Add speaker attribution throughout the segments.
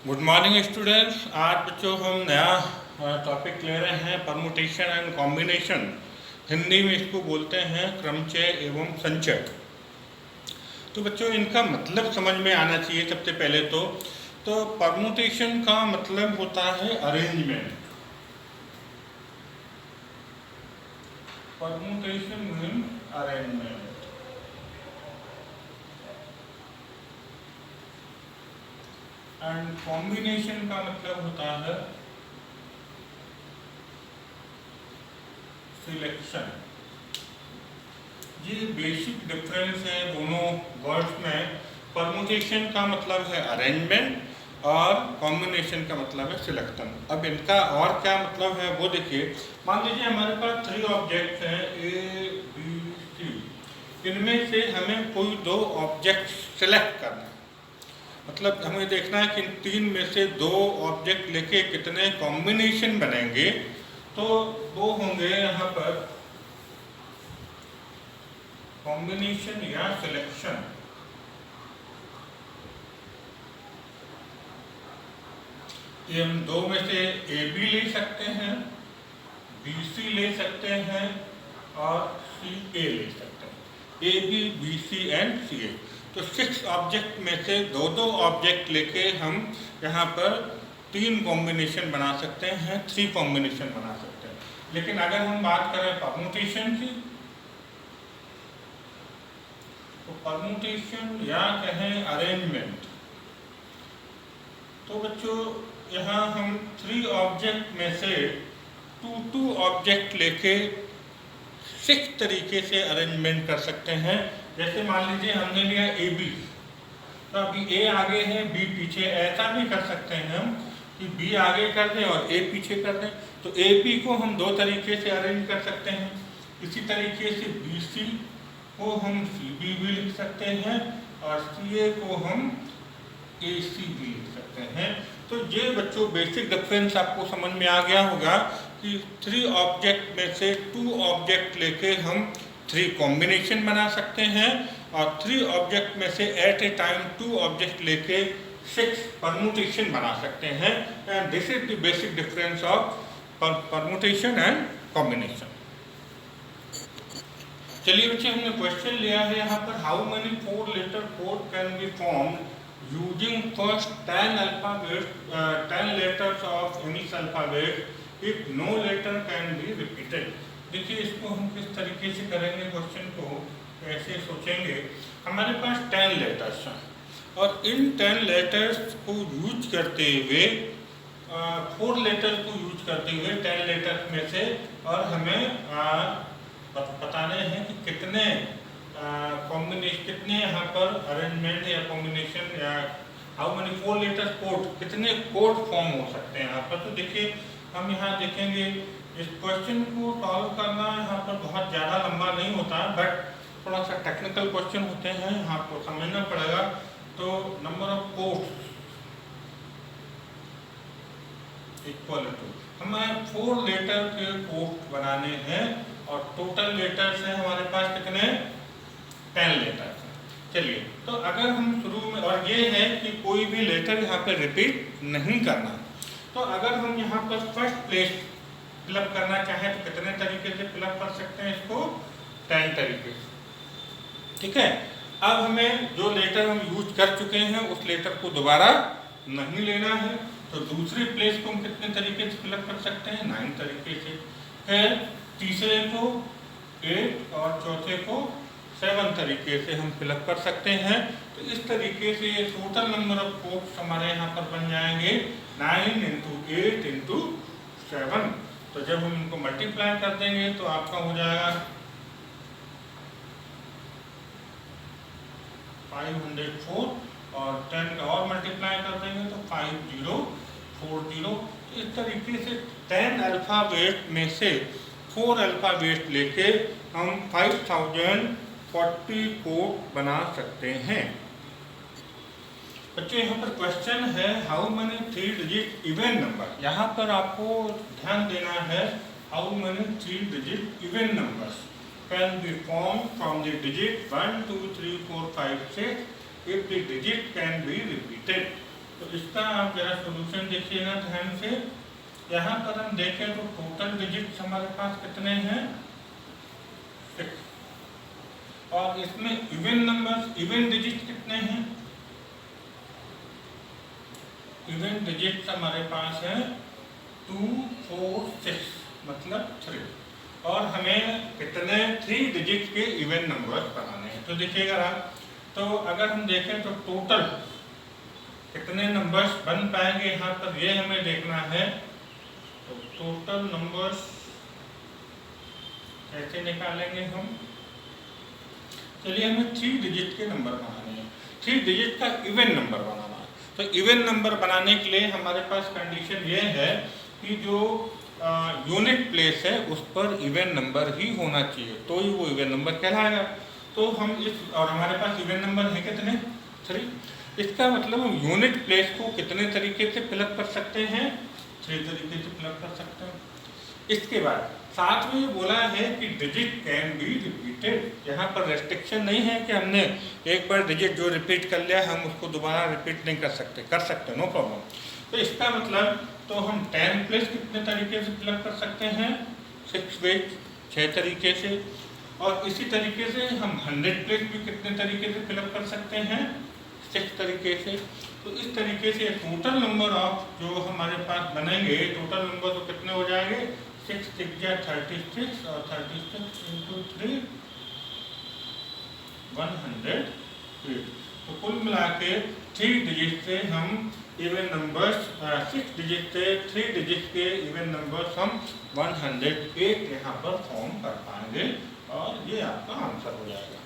Speaker 1: Good morning students. आज बच्चों हम नया टॉपिक ले रहे हैं परमुटेशन एंड कॉम्बिनेशन। हिंदी में इसको बोलते हैं क्रमचय एवं संचय। तो बच्चों इनका मतलब समझ में आना चाहिए सबसे पहले तो परमुटेशन का मतलब होता है arrangement. Permutation means arrangement and combination का मतलब होता है सिलेक्शन। ये बेसिक डिफरेंस है दोनों वर्ड्स में। परमुटेशन का मतलब है अरेंजमेंट और कॉम्बिनेशन का मतलब है सिलेक्शन। अब इनका और क्या मतलब है वो देखिए। मान लीजिए हमारे पास 3 ऑब्जेक्ट्स हैं ए बी सी। इनमें से हमें कोई 2 ऑब्जेक्ट सिलेक्ट करना है। मतलब हमें देखना है कि इन 3 में से 2 ऑब्जेक्ट लेके कितने कॉम्बिनेशन बनेंगे। तो 2 होंगे यहाँ पर कॉम्बिनेशन या सिलेक्शन। ये हम 2 में से ए बी ले सकते हैं, बी सी ले सकते हैं और सी ए ले सकते हैं। ए बी सी एंड सी ए। तो 6 ऑब्जेक्ट में से 2 ऑब्जेक्ट लेके हम यहाँ पर 3 कॉम्बिनेशन बना सकते हैं, 3 कॉम्बिनेशन बना सकते हैं। लेकिन अगर हम बात करें परमुटेशन की, तो परमुटेशन या कहें अरेंजमेंट, तो बच्चों यहाँ हम 3 ऑब्जेक्ट में से 2 ऑब्जेक्ट लेके 6 तरीके से अरेंजमेंट कर सकते हैं। जैसे मान लीजिए हमने लिया ए बी, तो अभी ए आगे है बी पीछे। ऐसा भी कर सकते हैं हम कि बी आगे कर दें और ए पीछे कर दें। तो ए बी को हम 2 तरीके से अरेंज कर सकते हैं। इसी तरीके से बी सी को हम सी बी भी लिख सकते हैं और सी ए को हम ए सी भी लिख सकते हैं। तो ये बच्चों बेसिक डिफरेंस आपको समझ में आ गया होगा कि 3 ऑब्जेक्ट में से 2 ऑब्जेक्ट लेके हम 3 कॉम्बिनेशन बना सकते हैं और 3 ऑब्जेक्ट में से एट ए टाइम 2 ऑब्जेक्ट लेके 6 परमुटेशन बना सकते हैं। And this is the basic difference of permutation and combination. चलिए बच्चे, हमने क्वेश्चन लिया है यहाँ पर, how many 4 letter code can be formed using first 10 alphabet 10 letters of English alphabet if no letter can be repeated. देखिए इसको हम किस तरीके से करेंगे, क्वेश्चन को ऐसे सोचेंगे। हमारे पास 10 लेटर्स हैं और इन 10 लेटर्स को यूज करते हुए 4 लेटर को यूज करते हुए 10 लेटर्स में से और हमें बताने हैं कि कितने कॉम्बिनेशन, कितने यहाँ पर अरेंजमेंट या कॉम्बिनेशन या हाउ मेनी 4 लेटर कोड, कितने कोड फॉर्म हो सकते हैं यहाँ पर। तो देखिए हम यहाँ देखेंगे इस क्वेश्चन को सॉल्व करना यहाँ पर बहुत ज़्यादा लंबा नहीं होता, बट थोड़ा सा टेक्निकल क्वेश्चन होते हैं, यहाँ आपको समझना पड़ेगा। तो number of codes equal to, हमें 4 लेटर के कोड बनाने हैं और टोटल लेटर्स हैं हमारे पास कितने, 10 लेटर्स हैं। चलिए, तो अगर हम शुरू में, और ये है कि कोई भी लेटर यहाँ पे रिपीट नहीं करना। तो अगर हम यहाँ पर फर्स्ट प्लेस फिलअप करना चाहें तो कितने तरीके से फिलअप कर सकते हैं इसको, 10 तरीके से। ठीक है, अब हमें जो लेटर हम यूज कर चुके हैं उस लेटर को दोबारा नहीं लेना है। तो दूसरी प्लेस को हम कितने तरीके से फिलअप कर सकते हैं, 9 तरीके से। फिर तीसरे को 8 और चौथे को 7 तरीके से हम फिलअप कर सकते हैं। तो इस तरीके से ये टोटल नंबर ऑफ कोड्स हमारे यहाँ पर बन जाएंगे 9 × 8 × 7। तो जब हम इनको मल्टीप्लाई कर देंगे तो आपका हो जाएगा 504 और 10 का और मल्टीप्लाई कर देंगे तो 5040। इस तरीके से 10 अल्फ़ाबेट में से 4 अल्फ़ाबेट लेके हम 5040 कोड बना सकते हैं। बच्चों यहाँ पर क्वेश्चन है how many 3 digit even number. यहाँ पर आपको ध्यान देना है, how many 3 digit even numbers can be form from the digit 1 2 3 4 5 6 if the digit can be repeated। तो तो इसका आप जरा सोल्यूशन देखिएगा ध्यान से। यहाँ पर हम देखें तो टोटल डिजिट्स हमारे पास कितने हैं, 6। और इसमें इवन नंबर्स, इवन डिजिट कितने हैं, इवन डिजिट्स हमारे पास है 2, 4, 6 मतलब 3। और हमें कितने 3 डिजिट के इवन नंबर्स बनाने हैं। तो देखिएगा आप, तो अगर हम देखें तो टोटल कितने नंबर्स बन पाएंगे यहाँ पर ये हमें देखना है। तो टोटल नंबर्स कैसे निकालेंगे हम, चलिए हमें 3 डिजिट के नंबर बनाने हैं, 3 डिजिट का इवन नंबर बनाना है। तो इवन नंबर बनाने के लिए हमारे पास कंडीशन ये है कि जो यूनिट प्लेस है उस पर इवन नंबर ही होना चाहिए, तो ही वो इवन नंबर कहलाएगा। तो हम इस, और हमारे पास इवन नंबर है कितने, 3। इसका मतलब हम यूनिट प्लेस को कितने तरीके से फिलअप कर सकते हैं, 3 तरीके से फिलअप कर सकते हैं। इसके बाद साथ में बोला है कि डिजिट कैन बी रिपीटेड। यहाँ पर रेस्ट्रिक्शन नहीं है कि हमने एक बार डिजिट जो रिपीट कर लिया हम उसको दोबारा रिपीट नहीं कर सकते, कर सकते, नो प्रॉब्लम। तो इसका मतलब तो हम 10 प्लस कितने तरीके से फिलअप कर सकते हैं, 6 वेज, 6 तरीके से। और इसी तरीके से हम 100 प्लस भी कितने तरीके से फिलअप कर सकते हैं, 6 तरीके से। तो इस तरीके से टोटल नंबर ऑफ जो हमारे पास बनेंगे, टोटल नंबर तो कितने हो जाएंगे, 6 6 या 36 और 36 इंटू 3 100। तो कुल मिला के 3 डिजिट से हम इवन नंबर्स, 6 डिजिट से 3 डिजिट के इवन नंबर्स हम 108 यहाँ पर फॉर्म कर पाएंगे और ये आपका आंसर हो जाएगा।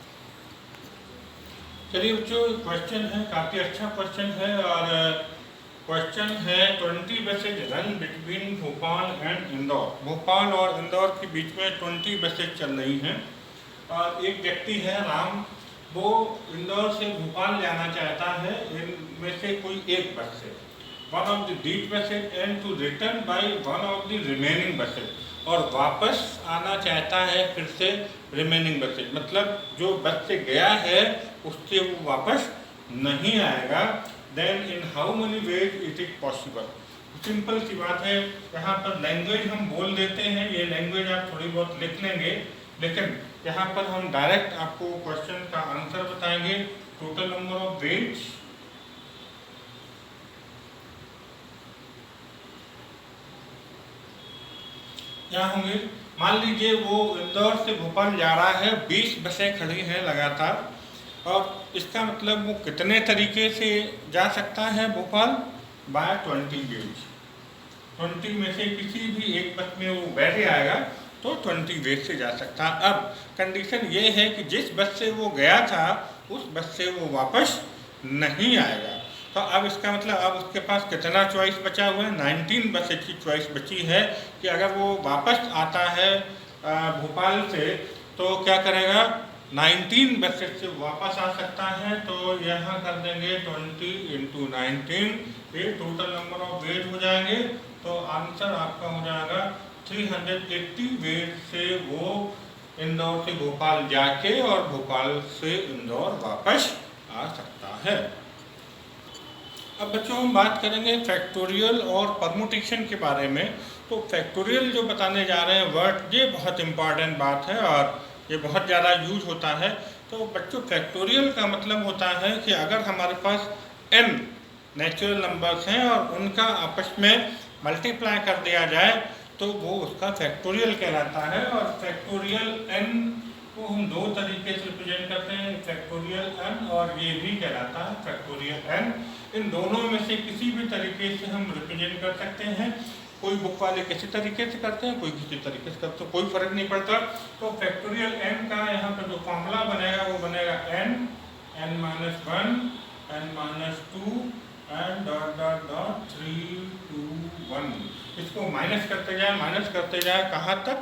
Speaker 1: चलिए बच्चों, क्वेश्चन है, काफ़ी अच्छा क्वेश्चन है। और क्वेश्चन है 20 buses run between Bhopal and Indore. Bhopal और इंदौर के बीच में 20 बसेज चल रही हैं। और एक व्यक्ति है राम, वो इंदौर से भोपाल जाना चाहता है इनमें से कोई एक बस से, one of the these buses and to return by one of the remaining buses, और वापस आना चाहता है फिर से रिमेनिंग बसेज, मतलब जो बस से गया है उससे वो वापस नहीं आएगा। Then in how many ways it is possible. Simple सी बात है, यहाँ पर लैंग्वेज हम बोल देते हैं, ये लैंग्वेज आप थोड़ी बहुत लिख लेंगे, लेकिन यहाँ पर हम डायरेक्ट आपको क्वेश्चन का आंसर बताएंगे। टोटल नंबर ऑफ वेज क्या होंगे, मान लीजिए वो इंदौर से भोपाल जा रहा है, 20 बसें खड़ी हैं लगातार, और इसका मतलब वो कितने तरीके से जा सकता है भोपाल, बाय 20 वेज। 20 में से किसी भी एक बस में वो बैठ आएगा तो 20 वेज से जा सकता है। अब कंडीशन ये है कि जिस बस से वो गया था उस बस से वो वापस नहीं आएगा। तो अब इसका मतलब अब उसके पास कितना चॉइस बचा हुआ है, 19 बसेज की चॉइस बची है कि अगर वो वापस आता है भोपाल से तो क्या करेगा, 19 बसेज से वापस आ सकता है। तो यहाँ कर देंगे 20 इंटू 19, ये टोटल नंबर ऑफ वेज हो जाएंगे। तो आंसर आपका हो जाएगा 380 वेज से वो इंदौर से भोपाल जाके और भोपाल से इंदौर वापस आ सकता है। अब बच्चों हम बात करेंगे फैक्टोरियल और परमुटेशन के बारे में। तो फैक्टोरियल जो बताने जा रहे हैं वर्ड, ये बहुत इम्पॉर्टेंट बात है और ये बहुत ज़्यादा यूज होता है। तो बच्चों फैक्टोरियल का मतलब होता है कि अगर हमारे पास n नेचुरल नंबर्स हैं और उनका आपस में मल्टीप्लाई कर दिया जाए तो वो उसका फैक्टोरियल कहलाता है। और फैक्टोरियल n को हम 2 तरीके से रिप्रेजेंट करते हैं, फैक्टोरियल n और ये भी कहलाता है फैक्टोरियल n। इन दोनों में से किसी भी तरीके से हम रिप्रेजेंट कर सकते हैं। कोई बुक वाले किसी तरीके से करते हैं, कोई किसी तरीके से करते हैं, कोई फर्क नहीं पड़ता। तो फैक्टोरियल n का यहाँ पर जो फॉर्मूला बनेगा वो बनेगा n, n-1, n-2 and dot dot dot 3 2 1। इसको माइनस करते जाए कहाँ तक,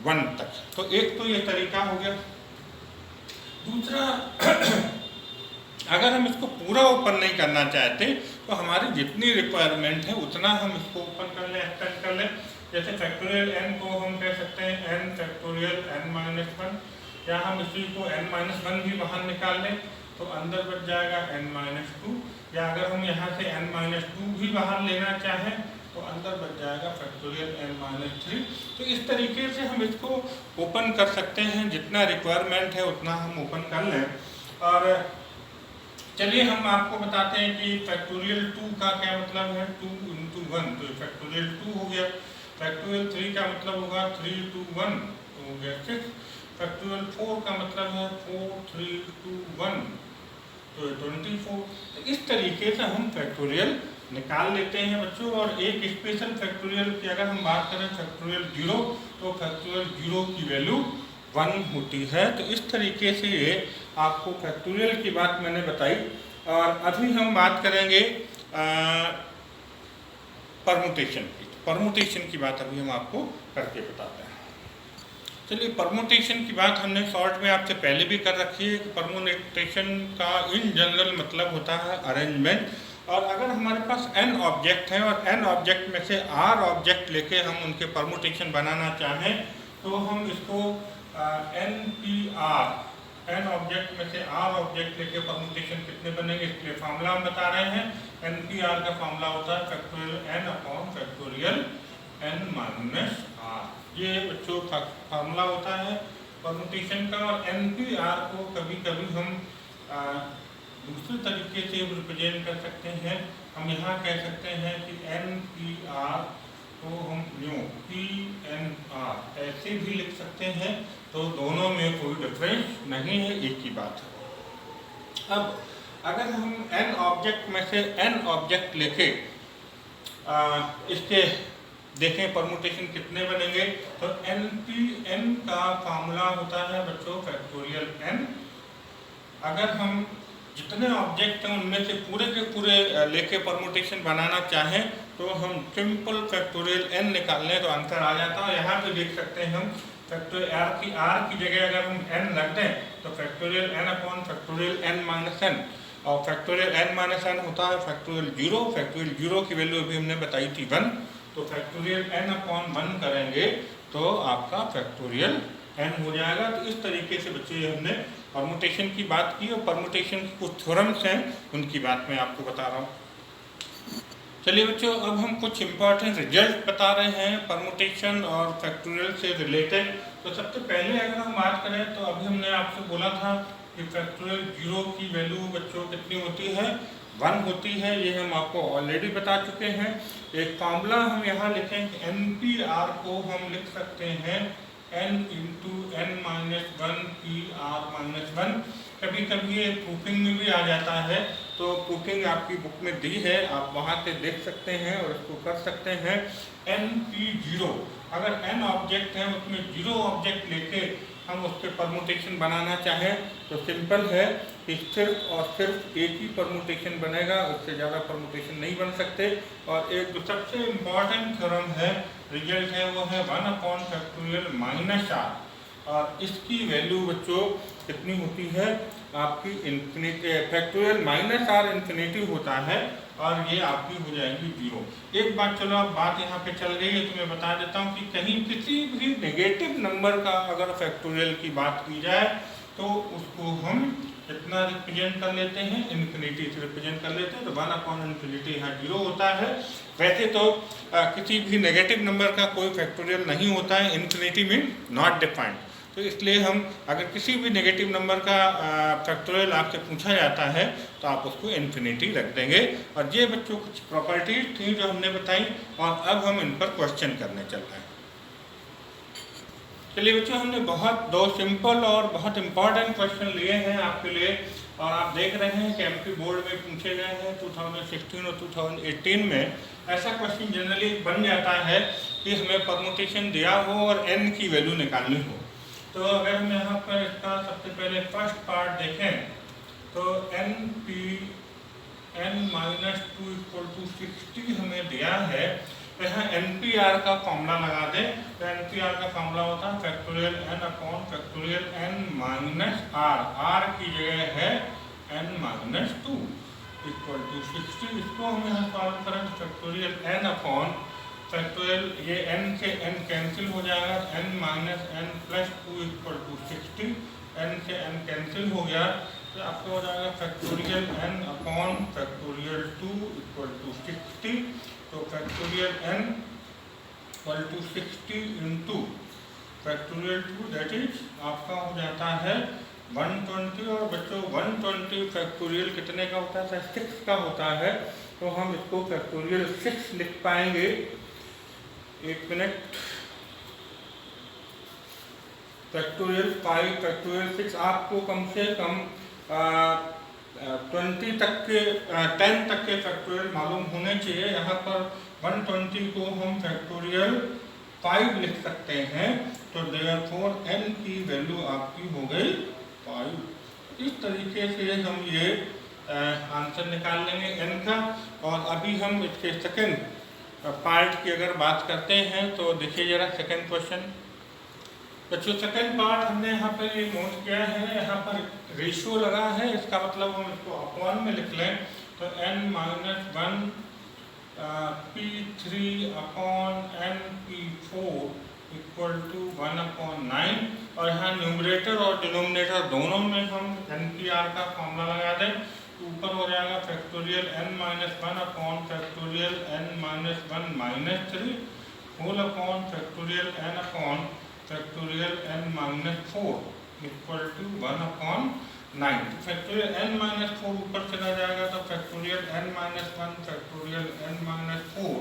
Speaker 1: 1 तक। तो एक तो ये तरीका हो गया। दूसरा अगर हम इसको पूरा ओपन नहीं करना चाहते तो हमारी जितनी रिक्वायरमेंट है उतना हम इसको ओपन कर लें, एक्सटेंड कर लें। जैसे फैक्टोरियल n को हम कह सकते हैं n फैक्टोरियल n-1, या हम इसी को n-1 भी बाहर निकाल लें। तो अंदर बच जाएगा n-2, या अगर हम यहाँ से n-2 भी बाहर लेना चाहें तो अंदर बच जाएगा फैक्टोरियल n-3। तो इस तरीके से हम इसको ओपन कर सकते हैं, जितना रिक्वायरमेंट है उतना हम ओपन कर लें। और चलिए हम आपको बताते हैं कि फैक्टोरियल 2 का क्या मतलब है, 2 × 1, तो फैक्टोरियल 2 हो गया। फैक्टोरियल 3 का मतलब होगा 3 × 1, तो हो गया 6। फैक्टोरियल 4 का मतलब है 4, 3 × 1, तो 24। तो इस तरीके से हम फैक्टोरियल निकाल लेते हैं बच्चों। और एक स्पेशल फैक्टोरियल की अगर हम बात करें फैक्टोरियल 0, तो फैक्टोरियल 0 की वैल्यू 1 होती है। तो इस तरीके से ये आपको फैक्टोरियल की बात मैंने बताई। और अभी हम बात करेंगे परमुटेशन की। परमुटेशन की बात अभी हम आपको करके बताते हैं। चलिए, परमुटेशन की बात हमने शॉर्ट में आपसे पहले भी कर रखी है। परमुटेशन का इन जनरल मतलब होता है अरेंजमेंट। और अगर हमारे पास n ऑब्जेक्ट है और n ऑब्जेक्ट में से r ऑब्जेक्ट लेके हम उनके परमुटेशन बनाना चाहें, तो हम इसको NPR, n ऑब्जेक्ट में से r ऑब्जेक्ट लेके परमुटेशन कितने बनेंगे इसके लिए फार्मूला हम बता रहे हैं। NPR का फार्मूला होता है फैक्टोरियल n/फैक्टोरियल n-r। ये बच्चों फार्मूला होता है परमुटेशन का। और NPR को कभी कभी हम दूसरे तरीके से रिप्रेजेंट कर सकते हैं। हम यहाँ कह सकते हैं कि NPR को हम न्यू PNR ऐसे भी लिख सकते हैं। तो दोनों में कोई डिफरेंस नहीं है, एक ही बात है। अब अगर हम n ऑब्जेक्ट में से n ऑब्जेक्ट लेके इसके देखें परमुटेशन कितने बनेंगे, तो NPN का फार्मूला होता है बच्चों फैक्टोरियल n। अगर हम जितने ऑब्जेक्ट हैं उनमें से पूरे के पूरे लेके परमुटेशन बनाना चाहें तो हम सिंपल फैक्टोरियल n निकाल लें तो आंसर आ जाता है। यहाँ पे देख सकते हैं हम फैक्टोरियल r की जगह अगर हम n रख दें तो फैक्टोरियल n/फैक्टोरियल n-n, और फैक्टोरियल n-n होता है फैक्टोरियल 0। फैक्टोरियल 0 की वैल्यू अभी हमने बताई थी 1, तो फैक्टोरियल n/1 करेंगे तो आपका फैक्टोरियल n हो जाएगा। तो इस तरीके से बच्चे हमने परमुटेशन की बात की। और परमुटेशन की कुछ थ्योरम्स हैं उनकी बात मैं आपको बता रहा हूँ। चलिए बच्चों, अब हम कुछ इंपॉर्टेंट रिजल्ट बता रहे हैं परमुटेशन और फैक्टोरियल से रिलेटेड। तो सबसे पहले अगर हम बात करें तो अभी हमने आपसे बोला था कि फैक्टोरियल 0 की वैल्यू बच्चों कितनी होती है, 1 होती है। ये हम आपको ऑलरेडी बता चुके हैं। एक फॉर्मूला हम यहाँ लिखें कि NPR को हम लिख सकते हैं n × n-1 PR-1। कभी कभी ये प्रूफिंग में भी आ जाता है, तो प्रूफिंग आपकी बुक में दी है, आप वहाँ से देख सकते हैं और इसको कर सकते हैं। NP0, अगर n ऑब्जेक्ट है उसमें 0 ऑब्जेक्ट लेके हम उसके परमुटेशन बनाना चाहें तो सिंपल है कि सिर्फ और सिर्फ एक ही परमुटेशन बनेगा, उससे ज़्यादा परमुटेशन नहीं बन सकते। और एक जो सबसे इम्पॉर्टेंट थ्योरम है, रिजल्ट है, वो है 1/फैक्टोरियल -r। और इसकी वैल्यू बच्चों कितनी होती है आपकी इन्फिनिटी, फैक्टोरियल -r इन्फिनिटी होता है और ये आपकी हो जाएगी 0। एक बात, चलो अब बात यहाँ पे चल रही है तो मैं बता देता हूँ कि कहीं किसी भी नेगेटिव नंबर का अगर फैक्टोरियल की बात की जाए तो उसको हम इतना रिप्रेजेंट कर लेते हैं, इन्फिनिटी से रिप्रेजेंट कर लेते हैं। तो 1/इन्फिनिटी यहाँ 0 होता है। वैसे तो किसी भी नेगेटिव नंबर का कोई फैक्टोरियल नहीं होता है, इन्फिनिटी मीन नॉट डिफाइंड। तो इसलिए हम अगर किसी भी नेगेटिव नंबर का फैक्टोरियल आपसे पूछा जाता है तो आप उसको इन्फिनिटी रख देंगे। और ये बच्चों कुछ प्रॉपर्टीज थी जो हमने बताई, और अब हम इन पर क्वेश्चन करने चल रहे हैं। चलिए बच्चों, हमने दो सिंपल और बहुत इंपॉर्टेंट क्वेश्चन लिए हैं आपके लिए, और आप देख रहे हैं कि एमपी बोर्ड में पूछे गए हैं 2016 और 2018 में। ऐसा क्वेश्चन जनरली बन जाता है कि हमें परमुटेशन दिया हो और n की वैल्यू निकालनी हो। तो अगर हम यहाँ पर इसका सबसे पहले फर्स्ट पार्ट देखें तो n-2 = 60 हमें दिया है। तो यहाँ NPR का फॉर्मूला लगा दें। तो NPR का फॉर्मूला होता है फैक्टोरियल n/फैक्टोरियल n-r। r की जगह है n-2 = 60। इसको हम यहाँ सॉल्व करें तो फैक्टोरियल n/फैक्टोरियल, ये n से n कैंसिल हो जाएगा, n - n + 2 = 60। n से n कैंसिल हो गया तो आपका हो जाएगा factorial n upon factorial 2 equal to 60। तो factorial n equal to 60 into factorial 2 that is आपका हो जाता है 120। और बच्चों 120 फैक्टोरियल कितने का होता है? 6 का होता है। तो हम इसको फैक्टोरियल 6 लिख पाएंगे। एक मिनट। फैक्टोरियल 5 फैक्टोरियल 6 आपको कम से कम 20 तक के 10 तक के फैक्टोरियल मालूम होने चाहिए। यहाँ पर 120 को हम फैक्टोरियल 5 लिख सकते हैं। तो देयरफॉर n की वैल्यू आपकी हो गई 5। इस तरीके से हम ये आंसर निकाल लेंगे n का। और अभी हम इसके सेकंड पार्ट की अगर बात करते हैं तो देखिए जरा सेकंड क्वेश्चन। बच्चों सेकंड पार्ट हमने यहाँ पे नोट किया है, यहाँ पर रेशियो लगा है, इसका मतलब हम इसको अपॉन में लिख लें। तो n-1 P3 upon n P4 equal to 1/9। और यहाँ न्यूमरेटर और डिनोमिनेटर दोनों में हम NPR का फॉर्मूला लगा दें। ऊपर हो जाएगा factorial n-1 upon factorial n-1 - 3 whole upon factorial n upon factorial n-4 equal to 1/9। Factorial n-4 ऊपर चला जाएगा तो factorial n-1 factorial n-4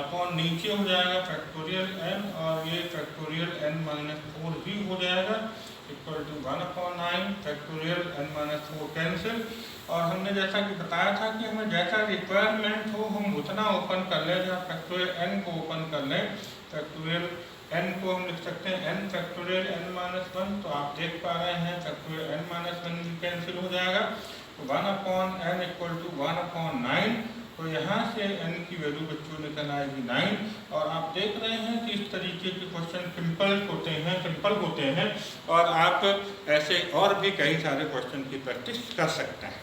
Speaker 1: upon नीचे हो जाएगा फैक्टोरियल n और ये फैक्टोरियल n-4 ही हो जाएगा equal to 1/9 factorial n-4 cancel. और हमने जैसा कि बताया था कि हमें जैसा रिक्वायरमेंट हो हम उतना ओपन कर लें। जहाँ फैक्टोरियल n को ओपन कर लें, फैक्टोरियल n को हम लिख सकते हैं n फैक्टोरियल n-1। तो आप देख पा रहे हैं फैक्टोरियल n-1 कैंसिल हो जाएगा। तो 1/n इक्वल टू 1/9। तो यहाँ से n की वैल्यू बच्चों निकल आएगी 9। और आप देख रहे हैं कि इस तरीके के क्वेश्चन सिंपल होते हैं और आप ऐसे और भी कई सारे क्वेश्चन की प्रैक्टिस कर सकते हैं।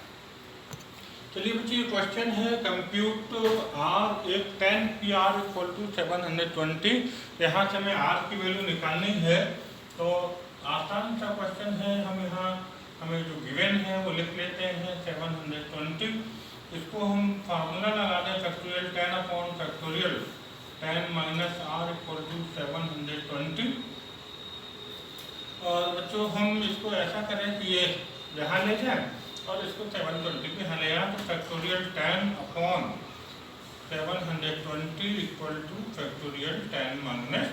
Speaker 1: चलिए बच्चे ये क्वेश्चन है कंप्यूट r एक 10 PR इक्वल टू 720। यहाँ से हमें r की वैल्यू निकालनी है। तो आसान सा क्वेश्चन है। हम यहाँ हमें जो गिवन है वो लिख लेते हैं 720। इसको हम फार्मूला लगा दें factorial 10 upon factorial 10 minus r equal to 720। और बच्चों हम इसको ऐसा करें कि ये यहाँ ले जाए और इसको 720 पे यहाँ ले आए। तो factorial 10 upon 720 equal two factorial 10 minus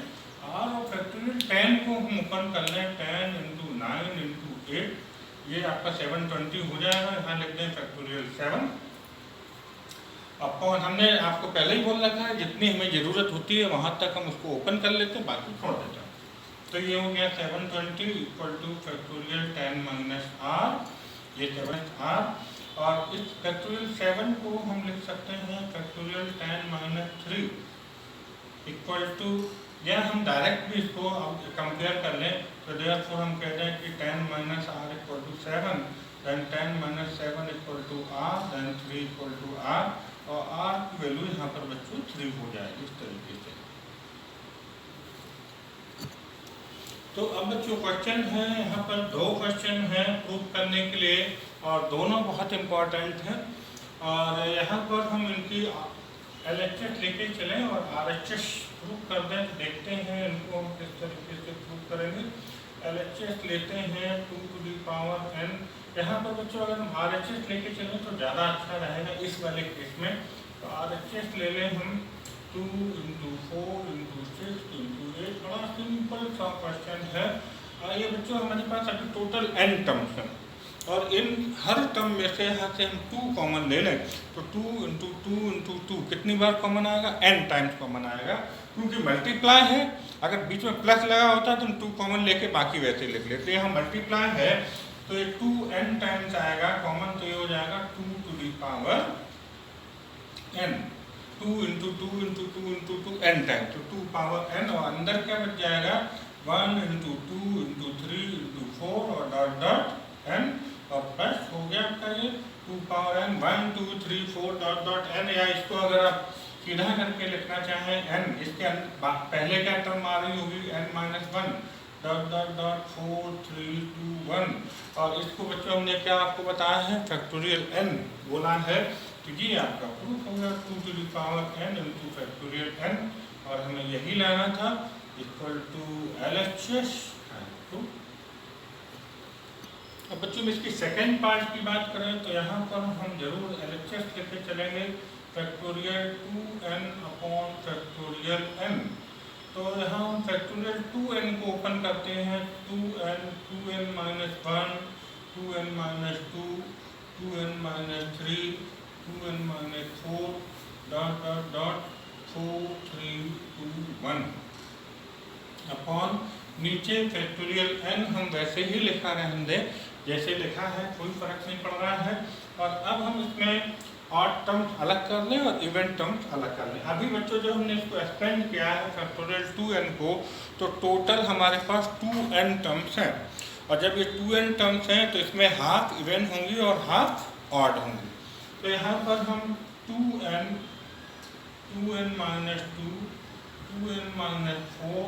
Speaker 1: r। और फैक्टोरियल 10 को हम ओपन कर लें 10 × 9 × 8, ये आपका 720 हो जाएगा। यहाँ लिख दें फैक्टोरियल 7 अपॉन, हमने आपको पहले ही बोल रखा है जितनी हमें ज़रूरत होती है वहाँ तक हम उसको ओपन कर लेते हैं, बाकी छोड़ देते हैं। तो ये हो गया 720 equal two factorial 10 minus r, ये 7r। और इस फैक्टोरियल 7 को हम लिख सकते हैं फैक्टोरियल 10 - 3 इक्वल टू, या हम डायरेक्ट भी इसको कंपेयर कर लें। तो देयरफॉर हम कह दें कि 10 - r equal to 7, then 10 - 7 equal to r, then 3 equal to r। और r की वैल्यू यहाँ पर बच्चों 3 हो जाएगी इस तरीके से। तो अब बच्चों क्वेश्चन है, यहाँ पर 2 क्वेश्चन हैं प्रूव करने के लिए और दोनों बहुत इम्पोर्टेंट हैं। और यहाँ पर हम इनकी LHS लेके चलें और RHS प्रूव कर दें। तो देखते हैं इनको हम किस तरीके से प्रूव करेंगे। LHS लेते हैं 2 to the power n। यहाँ पर बच्चों अगर हम RHS लेके चलें तो ज़्यादा अच्छा रहेगा इस वाले केस में। तो RHS ले लें हम 2 × 4 × 6 × 8। बड़ा सिंपल सा क्वेश्चन है। ये बच्चों हमारे पास अभी टोटल n टर्म्स हैं और इन हर टर्म में से यहाँ से हम 2 कॉमन ले लें। तो 2 × 2 × 2 कितनी बार कॉमन आएगा? n टाइम्स कॉमन आएगा, क्योंकि मल्टीप्लाई है। अगर बीच में प्लस लगा होता तो हम 2 कॉमन लेके बाकी वैसे लिख लेते। यहाँ मल्टीप्लाई है तो ये 2n टाइम्स आएगा कॉमन। तो ये हो जाएगा 2 to the power n, 2 × 2 × 2 × 2 n times, तो 2 पावर n। और अंदर क्या बच जाएगा 1 × 2 × 3 × 4 और डॉट डॉट n। और प्लस हो गया आपका ये 2 power n 1 2 3 4 dot dot n। या इसको अगर आप सीधा करके लिखना चाहें n, इसके पहले क्या टर्म आ रही होगी n - 1, डॉट डॉट डॉट 4 3 2 1। और इसको बच्चों हमने क्या आपको बताया है, फैक्टोरियल n बोला है। तो ये आपका प्रूफ हो गया 2 to the power n into factorial n, और हमें यही लेना था इक्वल टू LHS। अब बच्चों में इसकी सेकेंड पार्ट की बात करें तो यहाँ पर हम जरूर LHS लेके चलेंगे, factorial 2n upon factorial n। तो यहाँ हम फैक्टोरियल 2n को ओपन करते हैं, 2n 2n minus 1 2n minus 2 2n minus 3 2n minus 4 dot dot dot 4 3 2 1 upon नीचे फैक्टोरियल n हम वैसे ही लिखा रहने दें जैसे लिखा है, कोई फर्क नहीं पड़ रहा है। और अब हम इसमें ऑड टर्म्स अलग कर लें और इवन टर्म्स अलग कर लें। अभी बच्चों जो हमने इसको एक्सपेंड किया है फैक्टोरियल 2n को, तो टोटल हमारे पास 2n टर्म्स हैं, और जब ये 2n टर्म्स हैं तो इसमें हाफ इवन होंगी और हाफ ऑड होंगी। तो यहाँ पर हम 2n minus 2 2n minus 4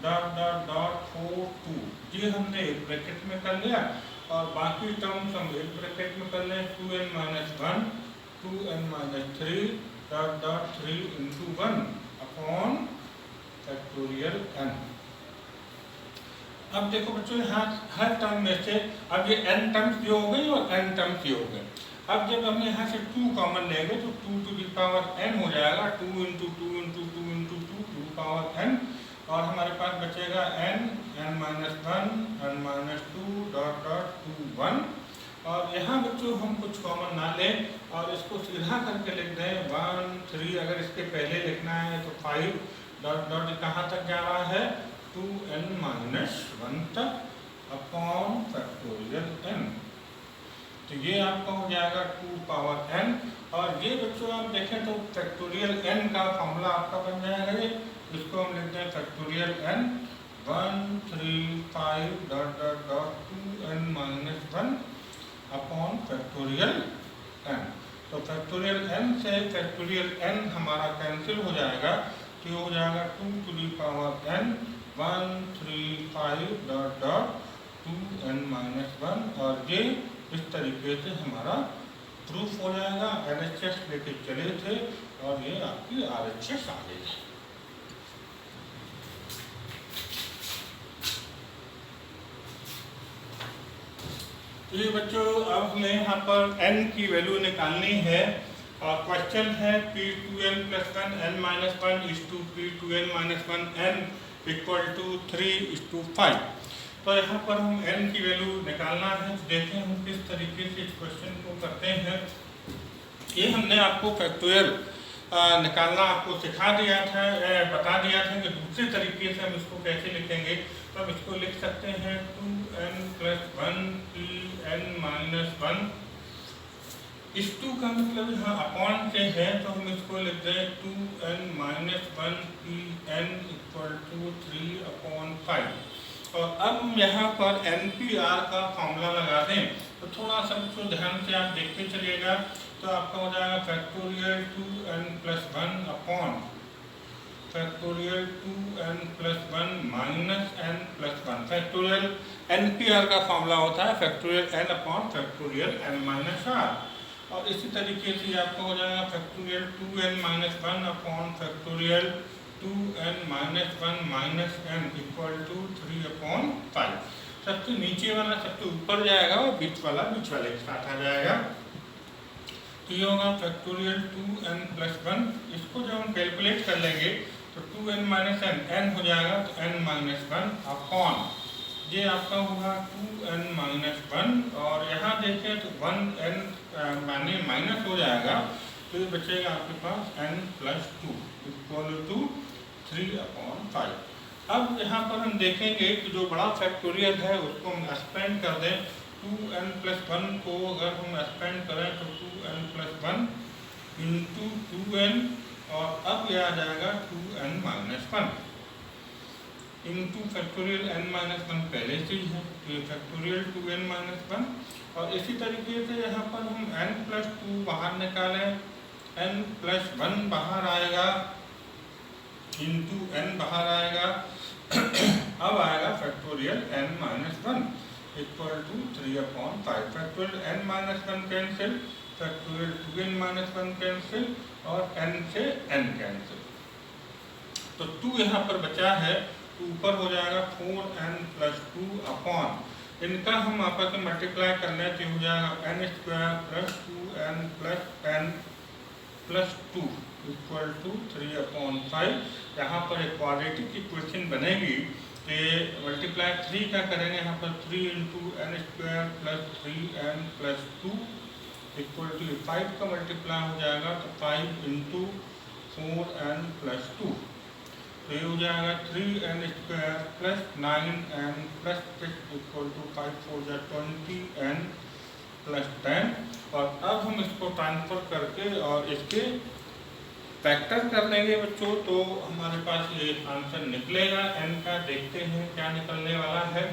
Speaker 1: dot dot dot 4 2 ये हमने एक ब्रैकेट में कर लिया, और बाकी टर्म्स हम एक ब्रैकेट में कर लें, 2n minus 1 2n minus 3 dot dot 3 into 1 upon factorial n। अब देखो बच्चों यहाँ हर टर्म में से अब ये n टर्म्स ये हो गई और n टर्म्स ये हो गए। अब जब हम यहाँ से 2 कॉमन लेंगे तो 2 टू द पावर n हो जाएगा, 2 into 2 into 2 into 2 to the power n, और हमारे पास बचेगा n n minus 1 n minus 2 dot dot 2 1। और यहाँ बच्चों हम कुछ कॉमन ना लें और इसको सीधा करके लिख दें 1 3, अगर इसके पहले लिखना है तो 5 डॉट डॉट कहाँ तक जा रहा है 2n माइनस 1 तक अपॉन फैक्टोरियल n। तो ये आपका हो जाएगा 2 पावर n, और ये बच्चों आप देखें तो फैक्टोरियल n का फॉर्मूला आपका बन जाएगा ये, इसको हम लिखते हैं factorial n 1 3 5 dot dot dot 2n minus 1 upon factorial n। तो फैक्टोरियल n से फैक्टोरियल n हमारा कैंसिल हो जाएगा, तो ये हो जाएगा 2 to the power n 1 3 5 dot dot 2n minus 1, और ये इस तरीके से हमारा प्रूफ हो जाएगा। LHS लेके चले थे और ये आपकी RHS आ गई। तो ये बच्चों अब हमें यहाँ पर n की वैल्यू निकालनी है, और क्वेश्चन है P2n plus 1 n minus 1 is to P2n minus 1 n equal to 3 is to 5। तो यहाँ पर हम n की वैल्यू निकालना है, तो देखें हम किस तरीके से इस क्वेश्चन को करते हैं। ये हमने आपको फैक्टोरियल निकालना आपको सिखा दिया था, बता दिया था कि दूसरे तरीके से हम इसको कैसे लिखेंगे। तो हम इसको लिख सकते हैं 2n प्लस 1 Pn माइनस 1, इस 2 का मतलब यहाँ अपॉन से है, तो हम इसको लिख दें 2n minus 1 Pn equal to 3 upon 5। और अब हम यहाँ पर NPR का फॉर्मूला लगा दें, तो थोड़ा सा बच्चों ध्यान से आप देखते चलिएगा। तो आपका हो जाएगा factorial 2n plus 1 upon factorial 2n plus 1 minus n plus 1। Factorial NPR का फॉर्मूला होता है factorial n upon factorial n minus r। और इसी तरीके से आपका हो जाएगा factorial 2n minus 1 upon factorial 2n minus 1 minus n equal to 3 upon 5। सबसे नीचे वाला सबसे ऊपर जाएगा और बीच वाला के साथ आ जाएगा। तो ये होगा फैक्टोरियल 2n प्लस 1, इसको जब हम कैलकुलेट कर लेंगे तो 2n माइनस n हो जाएगा, तो n माइनस 1 अपॉन ये आपका होगा 2n माइनस 1, और यहाँ देखें तो 1n माने माइनस हो जाएगा, तो ये बचेगा आपके पास n plus 2 equal to 3 upon 5। अब यहाँ पर हम देखेंगे कि जो बड़ा फैक्टोरियल है उसको हम एक्सपेंड कर दें, 2n प्लस 1 को अगर हम एक्सपेंड करें तो 2n प्लस 1 इंटू 2n, और अब यह आ जाएगा 2n minus 1 into factorial n minus 1 पहले से ही है, तो ये फैक्टोरियल 2n माइनस 1। और इसी तरीके से यहाँ पर हम n प्लस 2 बाहर निकालें, n प्लस 1 बाहर आएगा इंटू n बाहर आएगा अब आएगा factorial n minus one equal to 3/5। Factorial n minus one cancel, factorial 2n minus one cancel और n से n कैंसिल। तो 2 यहाँ पर बचा है, तो ऊपर हो जाएगा 4n प्लस 2 अपॉन, इनका हम आपस में मल्टीप्लाई करने तो हो जाएगा n square plus 2n plus n plus 2 equal to 3/5। यहाँ पर एक क्वाड्रेटिक इक्वेशन बनेगी कि मल्टीप्लाई 3 का करेंगे, यहाँ पर 3 into n square plus 3n plus 2 equal to 5 का मल्टीप्लाई हो जाएगा तो 5 इंटू 4n प्लस 2, तो ये हो जाएगा 3n square plus 9n plus 6 equal to 5 4 जा 20n प्लस 10। और अब हम इसको ट्रांसफर करके और इसके फैक्टर कर लेंगे बच्चों, तो हमारे पास ये आंसर निकलेगा n का। देखते हैं क्या निकलने वाला है।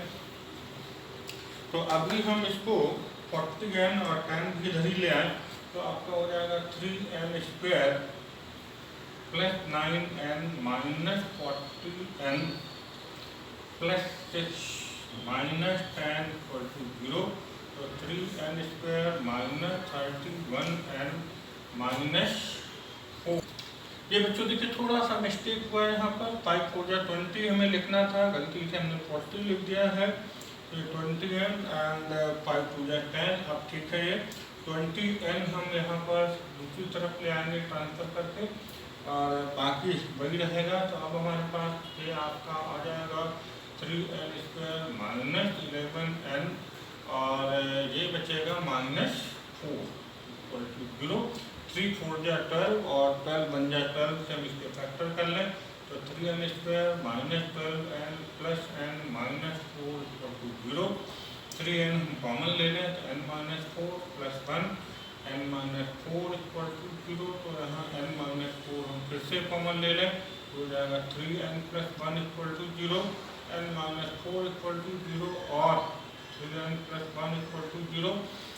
Speaker 1: तो अभी हम इसको 40n और 10 भी इधर ही ले आए, तो आपका हो जाएगा 3n square plus 9n minus 40n plus 6 minus 10 equal to 0, तो 3n square minus 31n minus 4। ये बच्चों देखिए थोड़ा सा मिस्टेक हुआ है यहाँ पर, 5 4 जा 20 हमें लिखना था, गलती से हमने 40 लिख दिया है, तो 20n एंड 5 2 जा 10। अब ठीक है, ये 20n हम यहाँ पर दूसरी तरफ ले आएंगे ट्रांसफर करके और बाकी वही रहेगा। तो अब हमारे पास ये आपका आ जाएगा 3n स्क्वायर माइनस 11n और ये बचेगा माइनस 4 इक्वल टू 0। 3 4 जा 12 और 12 बन जा 12 से हम इसके फैक्टर कर लें, तो 3n square minus 12n plus n minus 4 equal to 0। 3n हम कॉमन ले लें तो n minus 4 plus 1 n minus 4 equal to 0, तो यहाँ n माइनस 4 हम फिर से कॉमन ले लें, तो हो जाएगा 3n plus 1 equal to 0, n minus 4 equal to 0 और 3n प्लस 1 इक्वल टू 0,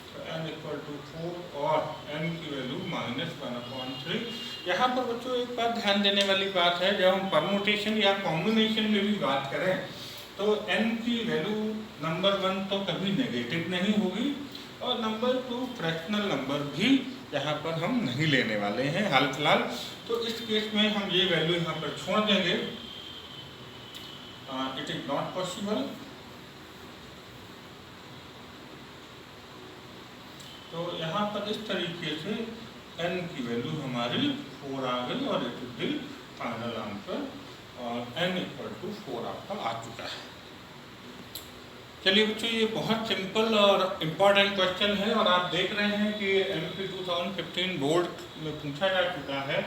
Speaker 1: तो n इक्वल टू 4 और n की वैल्यू माइनस 1/3। यहाँ पर बच्चों एक बात ध्यान देने वाली बात है, जब हम परमुटेशन या कॉम्बिनेशन में भी बात करें तो n की वैल्यू नंबर 1 तो कभी नेगेटिव नहीं होगी और नंबर 2 फ्रैक्शनल नंबर भी यहाँ पर हम नहीं लेने वाले हैं हाल फिलहाल। तो इस केस में हम ये वैल्यू यहाँ पर छोड़ देंगे, इट इज नॉट पॉसिबल। तो यहाँ पर इस तरीके से n की वैल्यू हमारी 4 आ गई और it is the final answer और n इक्वल टू 4 आपका आ चुका है। चलिए बच्चों, ये बहुत सिंपल और इम्पॉर्टेंट क्वेश्चन है और आप देख रहे हैं कि MP 2015 बोर्ड में पूछा जा चुका है।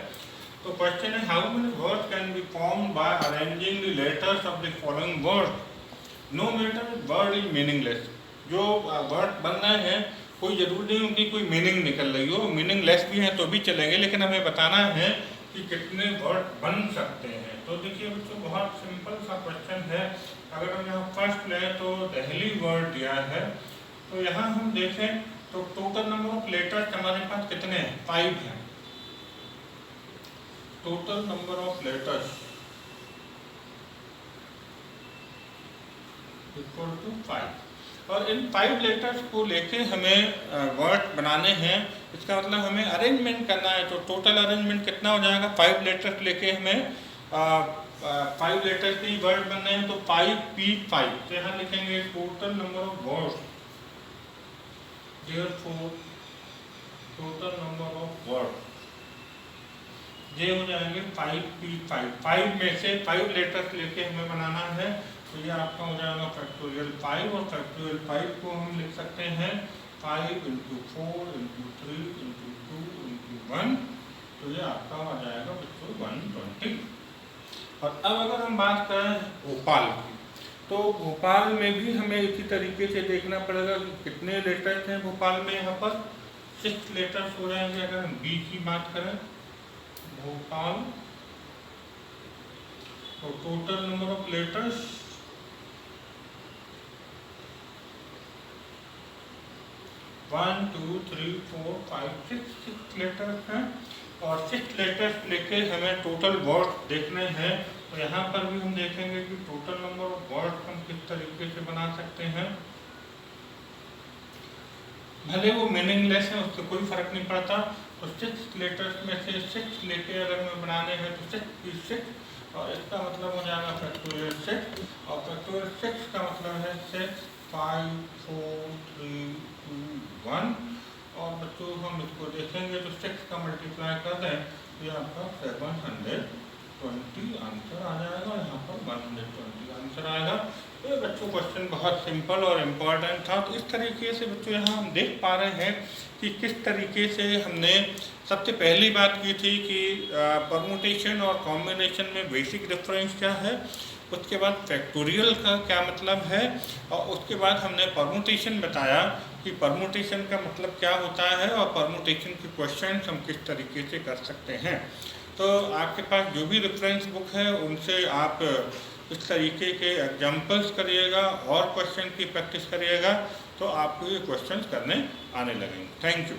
Speaker 1: तो क्वेश्चन है, how many words can be formed by arranging the letters of the following word, no matter word is meaningless. जो वर्ड बन रहे हैं कोई जरूरी नहीं उनकी कोई मीनिंग निकल रही हो, मीनिंगलेस भी हैं तो भी चलेंगे, लेकिन हमें बताना है कि कितने वर्ड बन सकते हैं। तो देखिए बच्चों, बहुत सिंपल सा क्वेश्चन है। अगर हम यहाँ फर्स्ट लें तो दहली वर्ड दिया है, तो यहाँ हम देखें तो टोटल नंबर ऑफ लेटर्स हमारे पास कितने हैं, 5 हैं। Total number of letters equal to 5 और इन 5 लेटर्स को लेके हमें वर्ड बनाने हैं। इसका मतलब हमें अरेंजमेंट करना है, तो टोटल अरेंजमेंट कितना हो जाएगा, 5 लेटर्स लेके हमें 5 लेटर के वर्ड बनने हैं, तो 5P5। तो यहाँ लिखेंगे total number of words, therefore total number of word ये हो जाएंगे 5P5। 5 में से 5 लेटर्स लेके हमें बनाना है, तो ये आपका हो जाएगा फैक्टोरियल 5 और फैक्टोरियल 5 को हम लिख सकते हैं 5 × 4 × 3 × 2 × 1, तो ये आपका आ जाएगा बच्चों 120। और अब अगर हम बात करें भोपाल की, तो भोपाल में भी हमें इसी तरीके से देखना पड़ेगा कि कितने लेटर्स हैं भोपाल में। यहाँ पर 6 लेटर्स हो जाएंगे। अगर हम बी की बात करें भोपाल, तो total number of letters 1 2 3 4 5 6 letters हैं और 6 लेटर्स लेके हमें टोटल वर्ड देखने हैं, तो यहाँ पर भी हम देखेंगे कि टोटल नंबर ऑफ वर्ड्स हम किस तरीके से बना सकते हैं। भले वो मीनिंगलेस है, उससे कोई फर्क नहीं पड़ता। तो 6 लेटर्स में से 6 लेके अगर हमें बनाने हैं तो 6 की 6, और इसका मतलब हो जाएगा फैक्टोरियल 6, और फैक्टोरियल 6 का मतलब है 6 5 4 3 2 1। और बच्चों हम इसको देखेंगे तो 6 का मल्टीप्लाई कर दें तो ये आपका 720 आंसर आ जाएगा, यहाँ पर 120 आंसर आएगा। तो बच्चों क्वेश्चन बहुत सिंपल और इम्पॉर्टेंट था। तो इस तरीके से बच्चों यहाँ हम देख पा रहे हैं कि किस तरीके से हमने सबसे पहली बात की थी कि परमुटेशन और कॉम्बिनेशन में बेसिक डिफरेंस क्या है, उसके बाद फैक्टोरियल का क्या मतलब है, और उसके बाद हमने परमुटेशन बताया कि परमुटेशन का मतलब क्या होता है और परमुटेशन के क्वेश्चन हम किस तरीके से कर सकते हैं। तो आपके पास जो भी रेफरेंस बुक है उनसे आप इस तरीके के एग्जाम्पल्स करिएगा और क्वेश्चन की प्रैक्टिस करिएगा, तो आपको ये क्वेश्चन करने आने लगेंगे। Thank you.